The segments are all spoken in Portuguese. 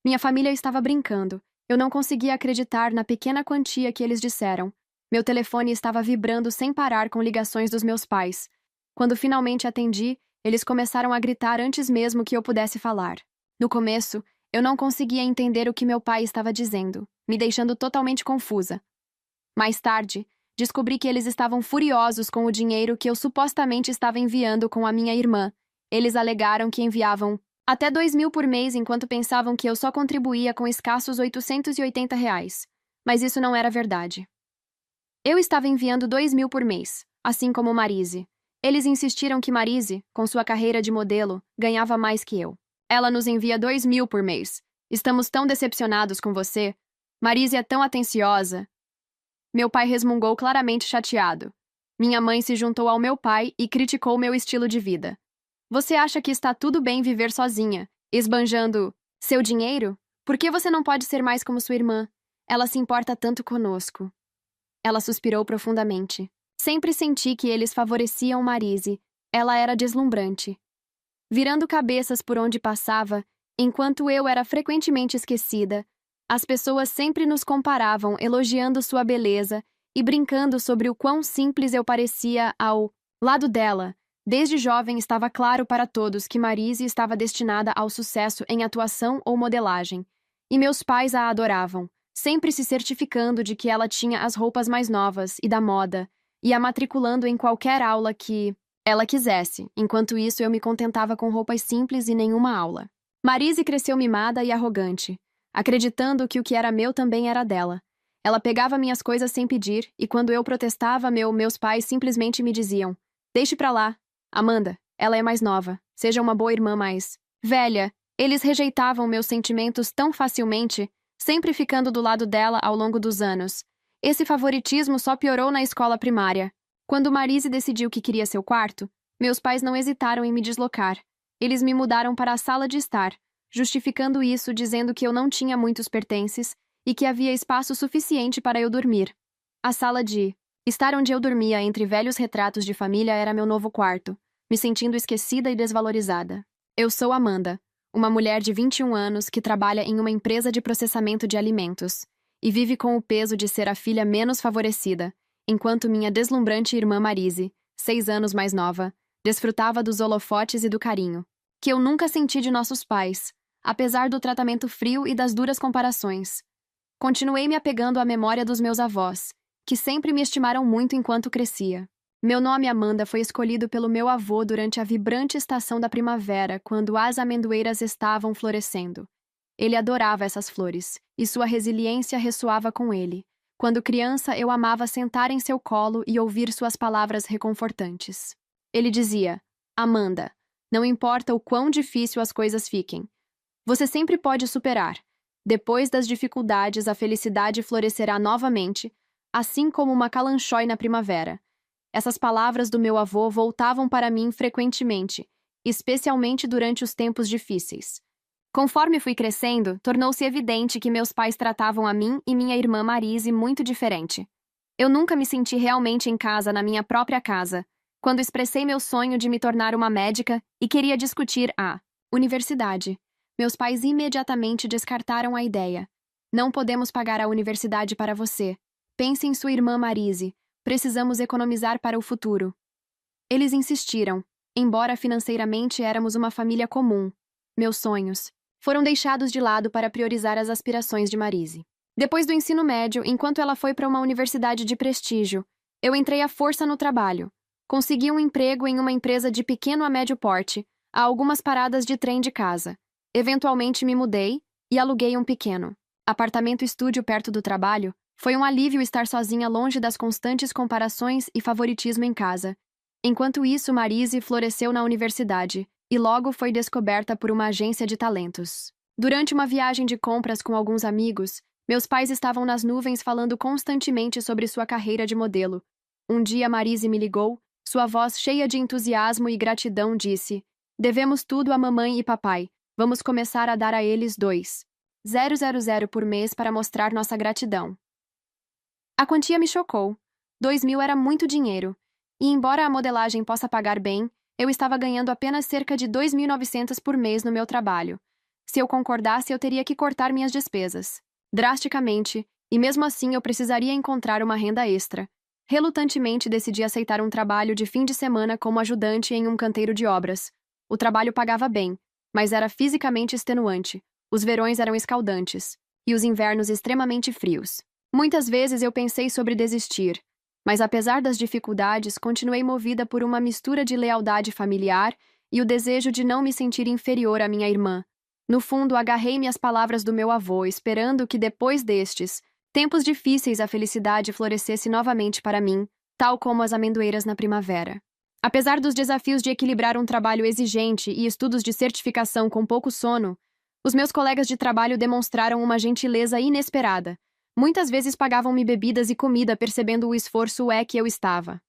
Minha família estava brincando. Eu não conseguia acreditar na pequena quantia que eles disseram. Meu telefone estava vibrando sem parar com ligações dos meus pais. Quando finalmente atendi, eles começaram a gritar antes mesmo que eu pudesse falar. No começo, eu não conseguia entender o que meu pai estava dizendo, me deixando totalmente confusa. Mais tarde, descobri que eles estavam furiosos com o dinheiro que eu supostamente estava enviando com a minha irmã. Eles alegaram que enviavam até 2.000 por mês enquanto pensavam que eu só contribuía com escassos R$ 880. Mas isso não era verdade. Eu estava enviando 2.000 por mês, assim como Marise. Eles insistiram que Marise, com sua carreira de modelo, ganhava mais que eu. Ela nos envia 2.000 por mês. Estamos tão decepcionados com você. Marise é tão atenciosa. Meu pai resmungou claramente chateado. Minha mãe se juntou ao meu pai e criticou meu estilo de vida. Você acha que está tudo bem viver sozinha, esbanjando seu dinheiro? Por que você não pode ser mais como sua irmã? Ela se importa tanto conosco. Ela suspirou profundamente. Sempre senti que eles favoreciam Marise. Ela era deslumbrante. Virando cabeças por onde passava, enquanto eu era frequentemente esquecida, as pessoas sempre nos comparavam, elogiando sua beleza e brincando sobre o quão simples eu parecia ao lado dela. Desde jovem estava claro para todos que Marise estava destinada ao sucesso em atuação ou modelagem, e meus pais a adoravam, sempre se certificando de que ela tinha as roupas mais novas e da moda, e a matriculando em qualquer aula que ela quisesse. Enquanto isso, eu me contentava com roupas simples e nenhuma aula. Marise cresceu mimada e arrogante, acreditando que o que era meu também era dela. Ela pegava minhas coisas sem pedir, e quando eu protestava, meus pais simplesmente me diziam: "Deixe pra lá. Amanda, ela é mais nova. Seja uma boa irmã mais velha." Eles rejeitavam meus sentimentos tão facilmente, sempre ficando do lado dela ao longo dos anos. Esse favoritismo só piorou na escola primária. Quando Marise decidiu que queria seu quarto, meus pais não hesitaram em me deslocar. Eles me mudaram para a sala de estar, justificando isso dizendo que eu não tinha muitos pertences e que havia espaço suficiente para eu dormir. A sala de estar onde eu dormia entre velhos retratos de família era meu novo quarto, me sentindo esquecida e desvalorizada. Eu sou Amanda, uma mulher de 21 anos que trabalha em uma empresa de processamento de alimentos e vive com o peso de ser a filha menos favorecida, enquanto minha deslumbrante irmã Marise, 6 anos mais nova, desfrutava dos holofotes e do carinho, que eu nunca senti de nossos pais, apesar do tratamento frio e das duras comparações. Continuei me apegando à memória dos meus avós, que sempre me estimaram muito enquanto crescia. Meu nome Amanda foi escolhido pelo meu avô durante a vibrante estação da primavera, quando as amendoeiras estavam florescendo. Ele adorava essas flores, e sua resiliência ressoava com ele. Quando criança, eu amava sentar em seu colo e ouvir suas palavras reconfortantes. Ele dizia: "Amanda, não importa o quão difícil as coisas fiquem. Você sempre pode superar. Depois das dificuldades, a felicidade florescerá novamente, assim como uma calanchói na primavera." Essas palavras do meu avô voltavam para mim frequentemente, especialmente durante os tempos difíceis. Conforme fui crescendo, tornou-se evidente que meus pais tratavam a mim e minha irmã Marise muito diferente. Eu nunca me senti realmente em casa na minha própria casa, quando expressei meu sonho de me tornar uma médica e queria discutir a universidade. Meus pais imediatamente descartaram a ideia. "Não podemos pagar a universidade para você. Pense em sua irmã Marise. Precisamos economizar para o futuro." Eles insistiram, embora financeiramente éramos uma família comum. Meus sonhos foram deixados de lado para priorizar as aspirações de Marise. Depois do ensino médio, enquanto ela foi para uma universidade de prestígio, eu entrei à força no trabalho. Consegui um emprego em uma empresa de pequeno a médio porte, a algumas paradas de trem de casa. Eventualmente me mudei e aluguei um pequeno apartamento-estúdio perto do trabalho. Foi um alívio estar sozinha longe das constantes comparações e favoritismo em casa. Enquanto isso, Marise floresceu na universidade e logo foi descoberta por uma agência de talentos. Durante uma viagem de compras com alguns amigos, meus pais estavam nas nuvens falando constantemente sobre sua carreira de modelo. Um dia Marise me ligou, sua voz cheia de entusiasmo e gratidão disse: "Devemos tudo a mamãe e papai. Vamos começar a dar a eles 2.000 por mês para mostrar nossa gratidão." A quantia me chocou. 2.000 era muito dinheiro. E embora a modelagem possa pagar bem, eu estava ganhando apenas cerca de 2.900 por mês no meu trabalho. Se eu concordasse, eu teria que cortar minhas despesas drasticamente, e mesmo assim eu precisaria encontrar uma renda extra. Relutantemente decidi aceitar um trabalho de fim de semana como ajudante em um canteiro de obras. O trabalho pagava bem, mas era fisicamente extenuante. Os verões eram escaldantes, e os invernos extremamente frios. Muitas vezes eu pensei sobre desistir, mas apesar das dificuldades, continuei movida por uma mistura de lealdade familiar e o desejo de não me sentir inferior à minha irmã. No fundo, agarrei-me às palavras do meu avô, esperando que depois destes tempos difíceis a felicidade florescesse novamente para mim, tal como as amendoeiras na primavera. Apesar dos desafios de equilibrar um trabalho exigente e estudos de certificação com pouco sono, os meus colegas de trabalho demonstraram uma gentileza inesperada. Muitas vezes pagavam-me bebidas e comida percebendo o esforço que eu estava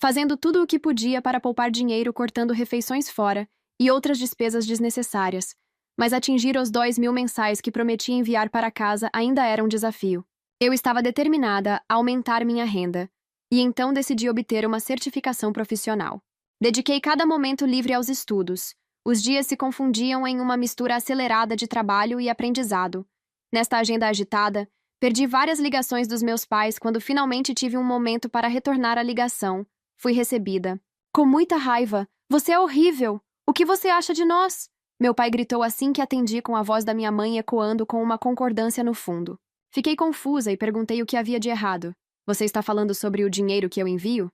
fazendo tudo o que podia para poupar dinheiro cortando refeições fora e outras despesas desnecessárias, mas atingir os 2.000 mensais que prometi enviar para casa ainda era um desafio. Eu estava determinada a aumentar minha renda, e então decidi obter uma certificação profissional. Dediquei cada momento livre aos estudos. Os dias se confundiam em uma mistura acelerada de trabalho e aprendizado. Nesta agenda agitada, perdi várias ligações dos meus pais quando finalmente tive um momento para retornar à ligação. Fui recebida com muita raiva. Você é horrível! O que você acha de nós? Meu pai gritou assim que atendi com a voz da minha mãe ecoando com uma concordância no fundo. Fiquei confusa e perguntei o que havia de errado. Você está falando sobre o dinheiro que eu envio?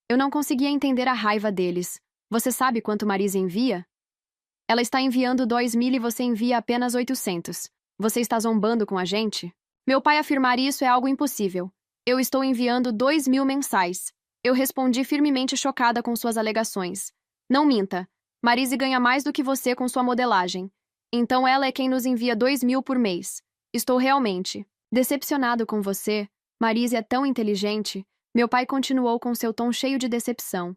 Eu não conseguia entender a raiva deles. Você sabe quanto Marisa envia? Ela está enviando 2.000 e você envia apenas 800. Você está zombando com a gente? Meu pai afirmar isso é algo impossível. Eu estou enviando 2.000 mensais. Eu respondi firmemente chocada com suas alegações. Não minta. Marise ganha mais do que você com sua modelagem. Então ela é quem nos envia 2.000 por mês. Estou realmente decepcionado com você. Marise é tão inteligente. Meu pai continuou com seu tom cheio de decepção.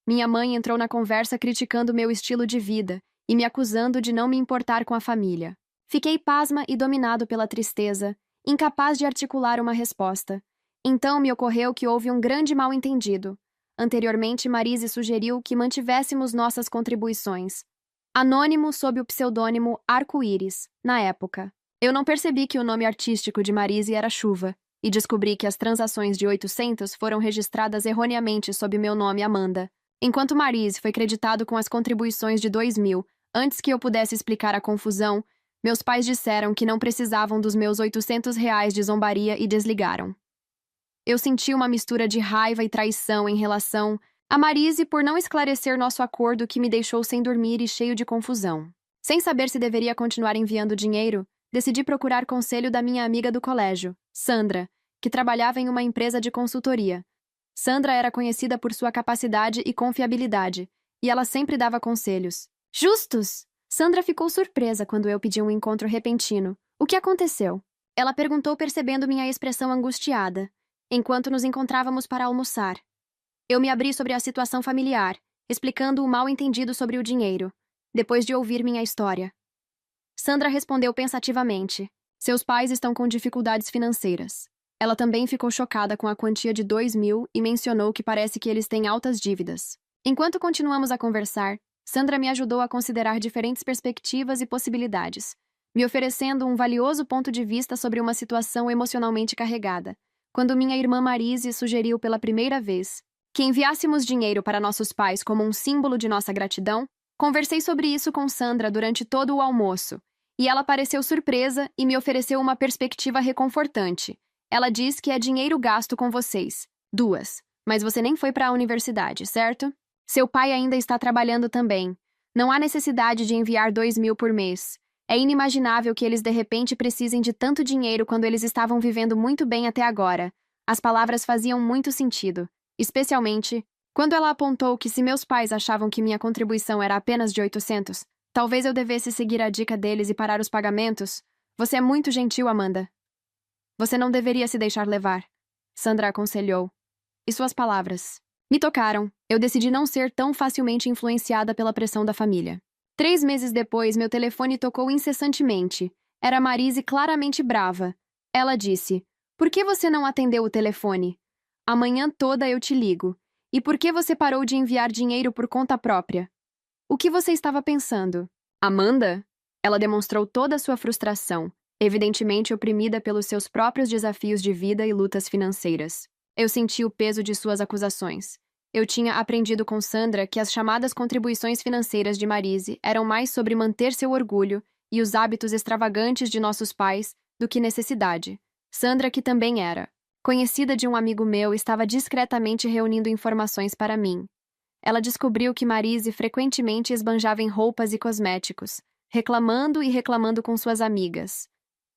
Minha mãe entrou na conversa criticando meu estilo de vida e me acusando de não me importar com a família. Fiquei pasma e dominado pela tristeza, incapaz de articular uma resposta. Então me ocorreu que houve um grande mal-entendido. Anteriormente, Marise sugeriu que mantivéssemos nossas contribuições. Anônimo sob o pseudônimo Arco-Íris, na época. Eu não percebi que o nome artístico de Marise era Chuva, e descobri que as transações de 800 foram registradas erroneamente sob meu nome Amanda, enquanto Marise foi creditado com as contribuições de 2.000. Antes que eu pudesse explicar a confusão, meus pais disseram que não precisavam dos meus 800 reais de zombaria e desligaram. Eu senti uma mistura de raiva e traição em relação a Marise por não esclarecer nosso acordo que me deixou sem dormir e cheio de confusão. Sem saber se deveria continuar enviando dinheiro, decidi procurar conselho da minha amiga do colégio, Sandra, que trabalhava em uma empresa de consultoria. Sandra era conhecida por sua capacidade e confiabilidade, e ela sempre dava conselhos justos. Sandra ficou surpresa quando eu pedi um encontro repentino. O que aconteceu? Ela perguntou percebendo minha expressão angustiada, enquanto nos encontrávamos para almoçar. Eu me abri sobre a situação familiar, explicando o mal-entendido sobre o dinheiro, depois de ouvir minha história. Sandra respondeu pensativamente. Seus pais estão com dificuldades financeiras. Ela também ficou chocada com a quantia de 2.000 e mencionou que parece que eles têm altas dívidas. Enquanto continuamos a conversar, Sandra me ajudou a considerar diferentes perspectivas e possibilidades, me oferecendo um valioso ponto de vista sobre uma situação emocionalmente carregada. Quando minha irmã Marise sugeriu pela primeira vez que enviássemos dinheiro para nossos pais como um símbolo de nossa gratidão, conversei sobre isso com Sandra durante todo o almoço, e ela pareceu surpresa e me ofereceu uma perspectiva reconfortante. Ela diz que é dinheiro gasto com vocês. 2. Mas você nem foi para a universidade, certo? Seu pai ainda está trabalhando também. Não há necessidade de enviar 2.000 por mês. É inimaginável que eles de repente precisem de tanto dinheiro quando eles estavam vivendo muito bem até agora. As palavras faziam muito sentido, especialmente quando ela apontou que se meus pais achavam que minha contribuição era apenas de 800, talvez eu devesse seguir a dica deles e parar os pagamentos. Você é muito gentil, Amanda. Você não deveria se deixar levar, Sandra aconselhou. E suas palavras me tocaram. Eu decidi não ser tão facilmente influenciada pela pressão da família. 3 meses depois, meu telefone tocou incessantemente. Era Marise claramente brava. Ela disse, por que você não atendeu o telefone? Amanhã toda eu te ligo. E por que você parou de enviar dinheiro por conta própria? O que você estava pensando? Amanda? Ela demonstrou toda a sua frustração, evidentemente oprimida pelos seus próprios desafios de vida e lutas financeiras. Eu senti o peso de suas acusações. Eu tinha aprendido com Sandra que as chamadas contribuições financeiras de Marise eram mais sobre manter seu orgulho e os hábitos extravagantes de nossos pais do que necessidade. Sandra, que também era conhecida de um amigo meu, estava discretamente reunindo informações para mim. Ela descobriu que Marise frequentemente esbanjava em roupas e cosméticos, reclamando e reclamando com suas amigas.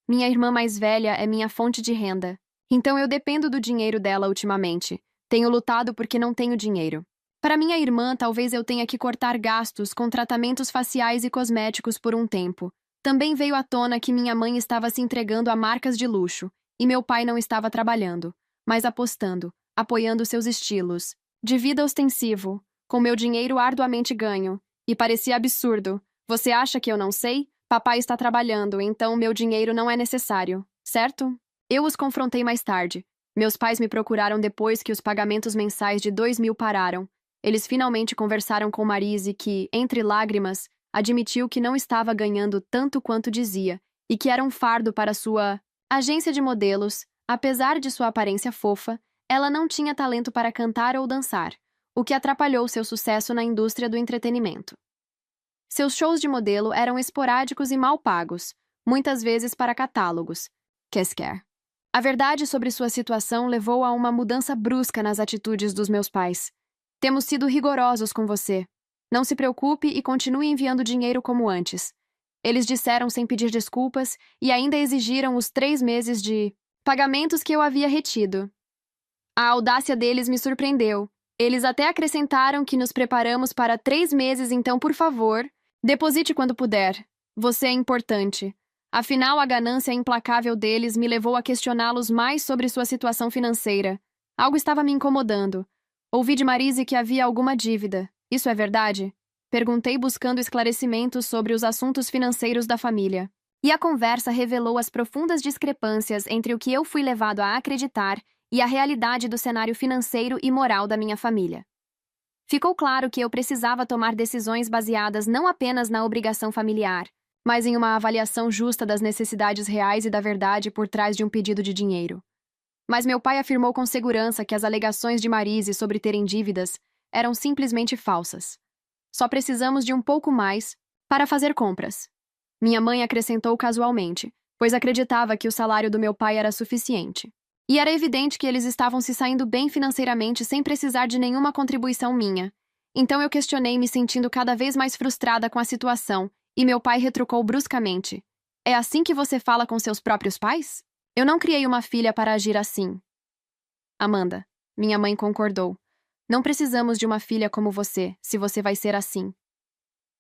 Minha irmã mais velha é minha fonte de renda, então eu dependo do dinheiro dela ultimamente. Tenho lutado porque não tenho dinheiro. Para minha irmã, talvez eu tenha que cortar gastos com tratamentos faciais e cosméticos por um tempo. Também veio à tona que minha mãe estava se entregando a marcas de luxo, e meu pai não estava trabalhando, mas apostando, apoiando seus estilos de vida ostensivo, com meu dinheiro arduamente ganho. E parecia absurdo. Você acha que eu não sei? Papai está trabalhando, então meu dinheiro não é necessário, certo? Eu os confrontei mais tarde. Meus pais me procuraram depois que os pagamentos mensais de 2.000 pararam. Eles finalmente conversaram com Marise que, entre lágrimas, admitiu que não estava ganhando tanto quanto dizia e que era um fardo para sua agência de modelos. Apesar de sua aparência fofa, ela não tinha talento para cantar ou dançar, o que atrapalhou seu sucesso na indústria do entretenimento. Seus shows de modelo eram esporádicos e mal pagos, muitas vezes para catálogos. Quer. A verdade sobre sua situação levou a uma mudança brusca nas atitudes dos meus pais. Temos sido rigorosos com você. Não se preocupe e continue enviando dinheiro como antes. Eles disseram sem pedir desculpas e ainda exigiram os 3 meses de pagamentos que eu havia retido. A audácia deles me surpreendeu. Eles até acrescentaram que nos preparamos para 3 meses, então, por favor, deposite quando puder. Você é importante. Afinal, a ganância implacável deles me levou a questioná-los mais sobre sua situação financeira. Algo estava me incomodando. Ouvi de Marise que havia alguma dívida. Isso é verdade? Perguntei buscando esclarecimentos sobre os assuntos financeiros da família. E a conversa revelou as profundas discrepâncias entre o que eu fui levado a acreditar e a realidade do cenário financeiro e moral da minha família. Ficou claro que eu precisava tomar decisões baseadas não apenas na obrigação familiar, mas em uma avaliação justa das necessidades reais e da verdade por trás de um pedido de dinheiro. Mas meu pai afirmou com segurança que as alegações de Marise sobre terem dívidas eram simplesmente falsas. Só precisamos de um pouco mais para fazer compras. Minha mãe acrescentou casualmente, pois acreditava que o salário do meu pai era suficiente. E era evidente que eles estavam se saindo bem financeiramente sem precisar de nenhuma contribuição minha. Então eu questionei, me sentindo cada vez mais frustrada com a situação, e meu pai retrucou bruscamente: "É assim que você fala com seus próprios pais? Eu não criei uma filha para agir assim." Amanda, minha mãe concordou. Não precisamos de uma filha como você, se você vai ser assim.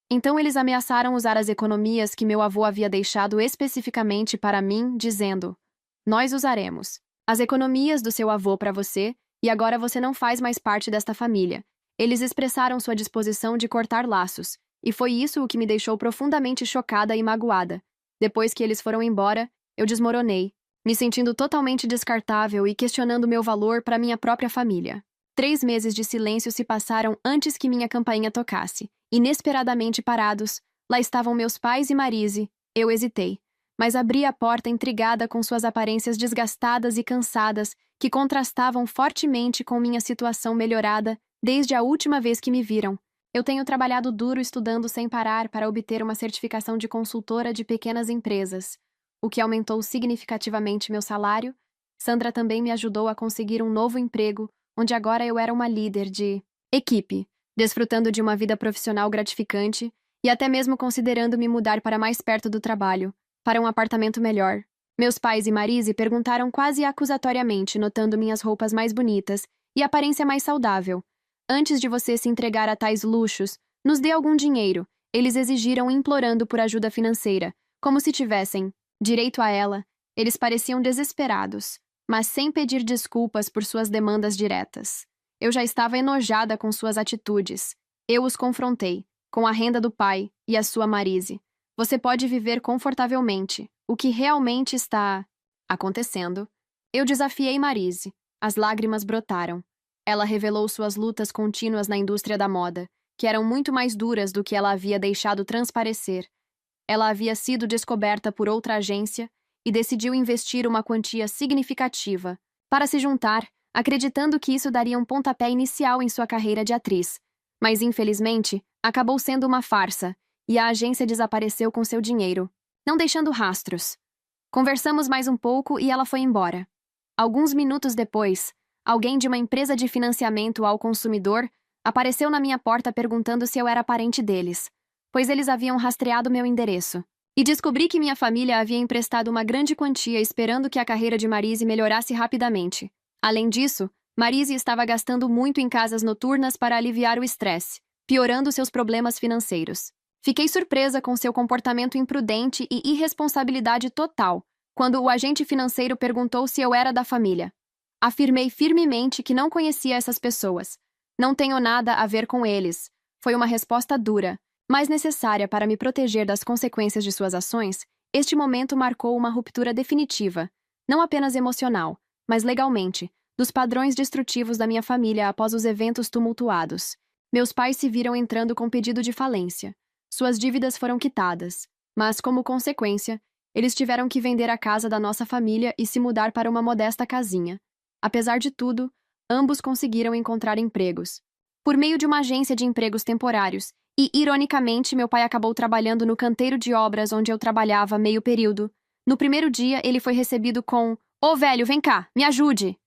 Então eles ameaçaram usar as economias que meu avô havia deixado especificamente para mim, dizendo: "Nós usaremos as economias do seu avô para você, e agora você não faz mais parte desta família." Eles expressaram sua disposição de cortar laços, e foi isso o que me deixou profundamente chocada e magoada. Depois que eles foram embora, eu desmoronei, me sentindo totalmente descartável e questionando meu valor para minha própria família. 3 meses de silêncio se passaram antes que minha campainha tocasse. Inesperadamente parados, lá estavam meus pais e Marise. Eu hesitei, mas abri a porta intrigada com suas aparências desgastadas e cansadas, que contrastavam fortemente com minha situação melhorada desde a última vez que me viram. Eu tenho trabalhado duro estudando sem parar para obter uma certificação de consultora de pequenas empresas, o que aumentou significativamente meu salário. Sandra também me ajudou a conseguir um novo emprego, onde agora eu era uma líder de equipe, desfrutando de uma vida profissional gratificante e até mesmo considerando me mudar para mais perto do trabalho, para um apartamento melhor. Meus pais e Marise perguntaram quase acusatoriamente, notando minhas roupas mais bonitas e aparência mais saudável: "Antes de você se entregar a tais luxos, nos dê algum dinheiro." Eles exigiram, implorando por ajuda financeira, como se tivessem direito a ela. Eles pareciam desesperados, mas sem pedir desculpas por suas demandas diretas. Eu já estava enojada com suas atitudes. Eu os confrontei, com a renda do pai e a sua Marise. Você pode viver confortavelmente. O que realmente está acontecendo? Eu desafiei Marise. As lágrimas brotaram. Ela revelou suas lutas contínuas na indústria da moda, que eram muito mais duras do que ela havia deixado transparecer. Ela havia sido descoberta por outra agência e decidiu investir uma quantia significativa para se juntar, acreditando que isso daria um pontapé inicial em sua carreira de atriz. Mas, infelizmente, acabou sendo uma farsa e a agência desapareceu com seu dinheiro, não deixando rastros. Conversamos mais um pouco e ela foi embora. Alguns minutos depois, alguém de uma empresa de financiamento ao consumidor apareceu na minha porta perguntando se eu era parente deles, pois eles haviam rastreado meu endereço. E descobri que minha família havia emprestado uma grande quantia esperando que a carreira de Marise melhorasse rapidamente. Além disso, Marise estava gastando muito em casas noturnas para aliviar o estresse, piorando seus problemas financeiros. Fiquei surpresa com seu comportamento imprudente e irresponsabilidade total quando o agente financeiro perguntou se eu era da família. Afirmei firmemente que não conhecia essas pessoas. Não tenho nada a ver com eles. Foi uma resposta dura, mas necessária para me proteger das consequências de suas ações. Este momento marcou uma ruptura definitiva, não apenas emocional, mas legalmente, dos padrões destrutivos da minha família após os eventos tumultuados. Meus pais se viram entrando com pedido de falência. Suas dívidas foram quitadas, mas, como consequência, eles tiveram que vender a casa da nossa família e se mudar para uma modesta casinha. Apesar de tudo, ambos conseguiram encontrar empregos. Por meio de uma agência de empregos temporários, e, ironicamente, meu pai acabou trabalhando no canteiro de obras onde eu trabalhava meio período. No primeiro dia, ele foi recebido com: "Ô velho, vem cá, me ajude!"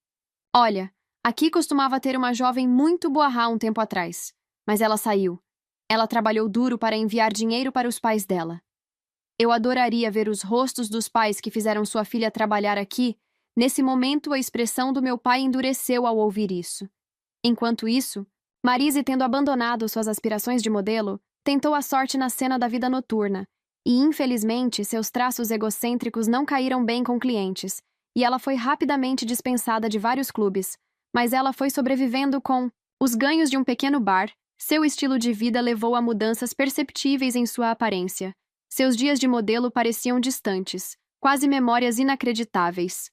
Olha, aqui costumava ter uma jovem muito boa um tempo atrás, mas ela saiu. Ela trabalhou duro para enviar dinheiro para os pais dela. Eu adoraria ver os rostos dos pais que fizeram sua filha trabalhar aqui. Nesse momento, a expressão do meu pai endureceu ao ouvir isso. Enquanto isso, Marise, tendo abandonado suas aspirações de modelo, tentou a sorte na cena da vida noturna, e infelizmente seus traços egocêntricos não caíram bem com clientes, e ela foi rapidamente dispensada de vários clubes, mas ela foi sobrevivendo com os ganhos de um pequeno bar. Seu estilo de vida levou a mudanças perceptíveis em sua aparência. Seus dias de modelo pareciam distantes, quase memórias inacreditáveis.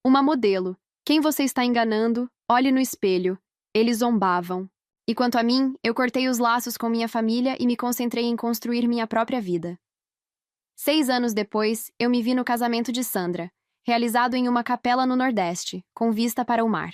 Uma modelo. Quem você está enganando? Olhe no espelho. Eles zombavam. E quanto a mim, eu cortei os laços com minha família e me concentrei em construir minha própria vida. 6 anos depois, eu me vi no casamento de Sandra, realizado em uma capela no Nordeste, com vista para o mar.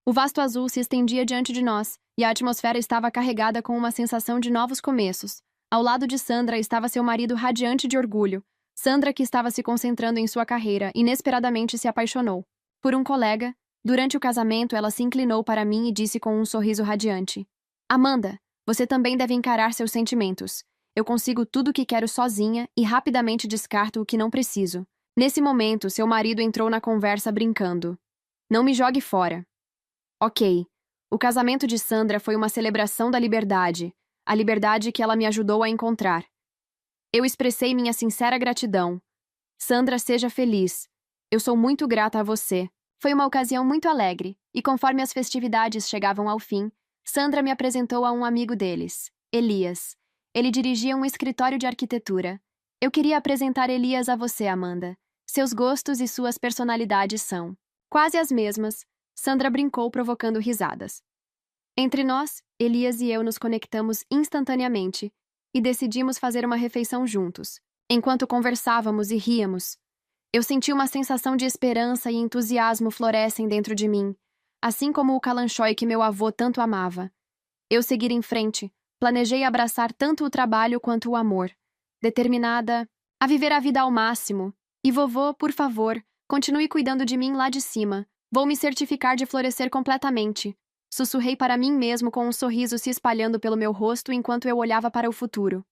O vasto azul se estendia diante de nós, e a atmosfera estava carregada com uma sensação de novos começos. Ao lado de Sandra estava seu marido radiante de orgulho. Sandra, que estava se concentrando em sua carreira, inesperadamente se apaixonou por um colega. Durante o casamento, ela se inclinou para mim e disse com um sorriso radiante: "Amanda, você também deve encarar seus sentimentos. Eu consigo tudo o que quero sozinha e rapidamente descarto o que não preciso." Nesse momento, seu marido entrou na conversa brincando: "Não me jogue fora." Ok. O casamento de Sandra foi uma celebração da liberdade, a liberdade que ela me ajudou a encontrar. Eu expressei minha sincera gratidão. "Sandra, seja feliz. Eu sou muito grata a você." Foi uma ocasião muito alegre, e conforme as festividades chegavam ao fim, Sandra me apresentou a um amigo deles, Elias. Ele dirigia um escritório de arquitetura. "Eu queria apresentar Elias a você, Amanda. Seus gostos e suas personalidades são quase as mesmas." Sandra brincou, provocando risadas. Entre nós, Elias e eu nos conectamos instantaneamente e decidimos fazer uma refeição juntos. Enquanto conversávamos e ríamos, eu senti uma sensação de esperança e entusiasmo florescem dentro de mim, assim como o calanchói que meu avô tanto amava. Eu segui em frente, planejei abraçar tanto o trabalho quanto o amor, determinada a viver a vida ao máximo. "E vovô, por favor, continue cuidando de mim lá de cima. Vou me certificar de florescer completamente." Sussurrei para mim mesmo com um sorriso se espalhando pelo meu rosto enquanto eu olhava para o futuro.